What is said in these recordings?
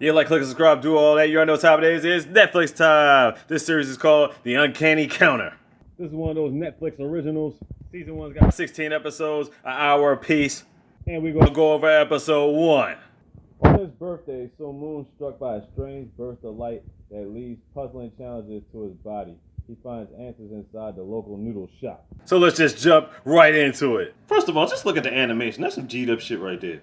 Yeah, like, click, subscribe, do all that. You already know what time it is. It's Netflix time. This series is called The Uncanny Counter. This is one of those Netflix originals. Season 1's got 16 episodes, an hour apiece. And we're going to go over episode 1. On his birthday, So Moon struck by a strange burst of light that leaves puzzling challenges to his body. He finds answers inside the local noodle shop. So let's just jump right into it. First of all, just look at the animation. That's some G'd up shit right there.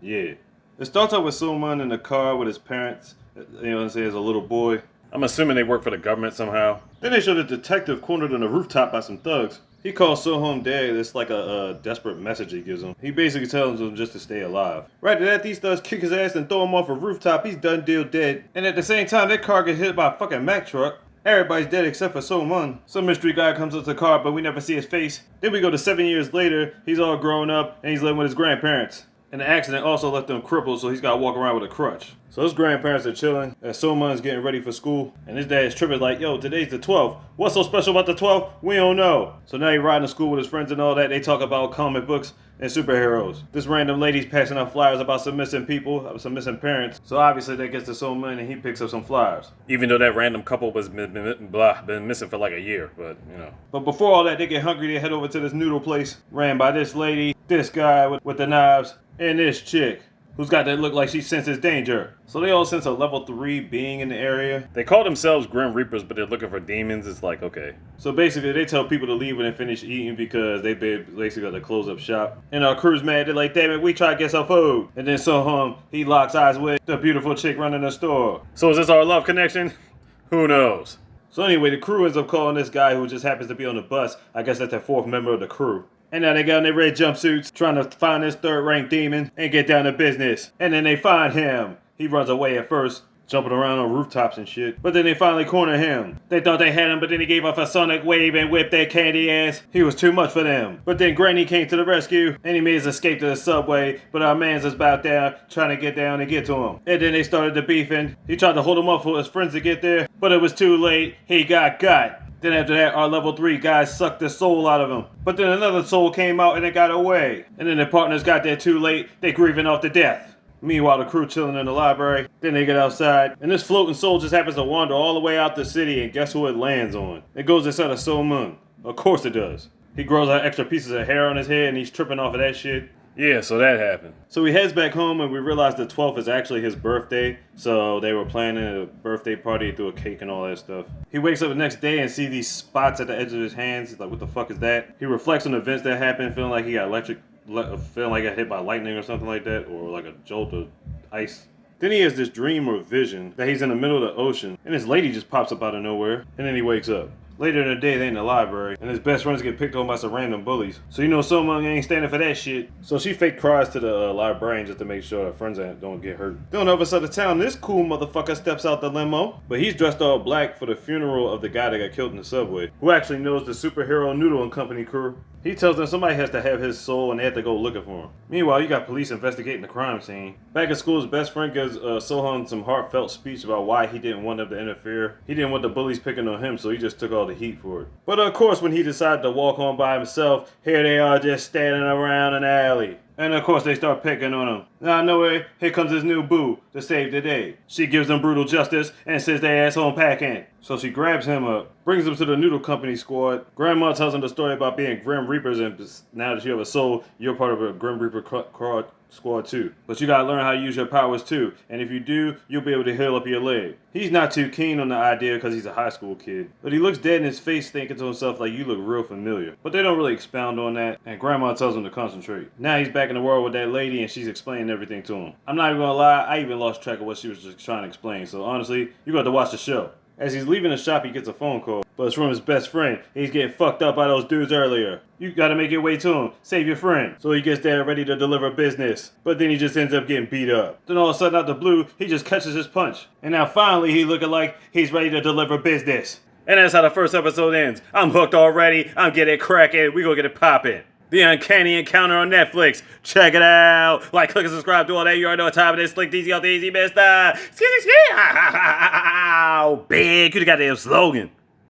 Yeah. It starts out with Soman in the car with his parents, as a little boy. I'm assuming they work for the government somehow. Then they show the detective cornered on the rooftop by some thugs. He calls Soham dad. It's like a desperate message he gives him. He basically tells him just to stay alive. Right after that, these thugs kick his ass and throw him off a rooftop. He's done deal dead. And at the same time, that car gets hit by a fucking Mack truck. Everybody's dead except for Soman. Some mystery guy comes up to the car, but we never see his face. Then we go to 7 years later. He's all grown up and he's living with his grandparents. And the accident also left him crippled, so he's got to walk around with a crutch. So his grandparents are chilling as Soman's getting ready for school. And his dad's tripping like, yo, today's the 12th. What's so special about the 12th? We don't know. So now he's riding to school with his friends and all that. They talk about comic books and superheroes. This random lady's passing out flyers about some missing people, some missing parents. So obviously that gets to Soman and he picks up some flyers. Even though that random couple was been missing for like a year, but But before all that, they get hungry. They head over to this noodle place ran by this lady, this guy with the knives, and this chick who's got that look like she senses danger. So they all sense a level 3 being in the area. They call themselves Grim Reapers, but they're looking for demons. It's like, okay. So basically they tell people to leave when they finish eating because they basically got to close up shop. And our crew's mad. They're like, damn it, we try to get some food. And then Soham, he locks eyes with the beautiful chick running the store. So is this our love connection? Who knows? So anyway, the crew ends up calling this guy who just happens to be on the bus. I guess that's the 4th member of the crew. And now they got in their red jumpsuits, trying to find this 3rd-ranked demon and get down to business. And then they find him. He runs away at first, jumping around on rooftops and shit. But then they finally corner him. They thought they had him, but then he gave off a sonic wave and whipped their candy ass. He was too much for them. But then Granny came to the rescue, and he made his escape to the subway. But our man's was about down, trying to get down and get to him. And then they started the beefing. He tried to hold him up for his friends to get there, but it was too late. He got. Then after that, our level 3 guys sucked the soul out of him. But then another soul came out and it got away. And then the partners got there too late. They grieving off to death. Meanwhile, the crew chilling in the library. Then they get outside. And this floating soul just happens to wander all the way out the city. And guess who it lands on? It goes inside of Soman. Of course it does. He grows out extra pieces of hair on his head and he's tripping off of that shit. Yeah, so that happened. So he heads back home and we realize the 12th is actually his birthday. So they were planning a birthday party, through a cake and all that stuff. He wakes up the next day and sees these spots at the edge of his hands. He's like, what the fuck is that? He reflects on events that happened, feeling like he got feeling like he got hit by lightning or something like that, or like a jolt of ice. Then he has this dream or vision that he's in the middle of the ocean and this lady just pops up out of nowhere and then he wakes up. Later in the day, they in the library, and his best friends get picked on by some random bullies. So Soman ain't standing for that shit. So she fake cries to the librarian just to make sure her friends don't get hurt. Then on the other side of town, this cool motherfucker steps out the limo. But he's dressed all black for the funeral of the guy that got killed in the subway, who actually knows the superhero Noodle and Company crew. He tells them somebody has to have his soul and they have to go looking for him. Meanwhile, you got police investigating the crime scene. Back at school, his best friend gives Sohan some heartfelt speech about why he didn't want them to interfere. He didn't want the bullies picking on him, so he just took all the heat for it. But of course, when he decided to walk home by himself, here they are just standing around an alley. And of course they start picking on him. Now nowhere, here comes his new boo to save the day. She gives them brutal justice and sends their ass home packing. So she grabs him up, brings him to the Noodle Company squad. Grandma tells him the story about being Grim Reapers, and now that you have a soul, you're part of a Grim Reaper squad too. But you gotta learn how to use your powers too. And if you do, you'll be able to heal up your leg. He's not too keen on the idea because he's a high school kid. But he looks dead in his face thinking to himself like, you look real familiar. But they don't really expound on that. And Grandma tells him to concentrate. Now he's back in the world with that lady and she's explaining everything to him. I'm not even gonna lie, I even lost track of what she was just trying to explain. So honestly, you got to watch the show. As he's leaving the shop, he gets a phone call. But it's from his best friend. He's getting fucked up by those dudes earlier. You gotta make your way to him. Save your friend. So he gets there ready to deliver business. But then he just ends up getting beat up. Then all of a sudden out the blue, he just catches his punch. And now finally he looking like he's ready to deliver business. And that's how the first episode ends. I'm hooked already. I'm getting cracking. We gonna get it poppin'. The Uncanny Encounter on Netflix. Check it out. Like, click, and subscribe. Do all that. You already know what time it is. Slick, easy, out the easy, mister. Ski. Big. You the goddamn slogan.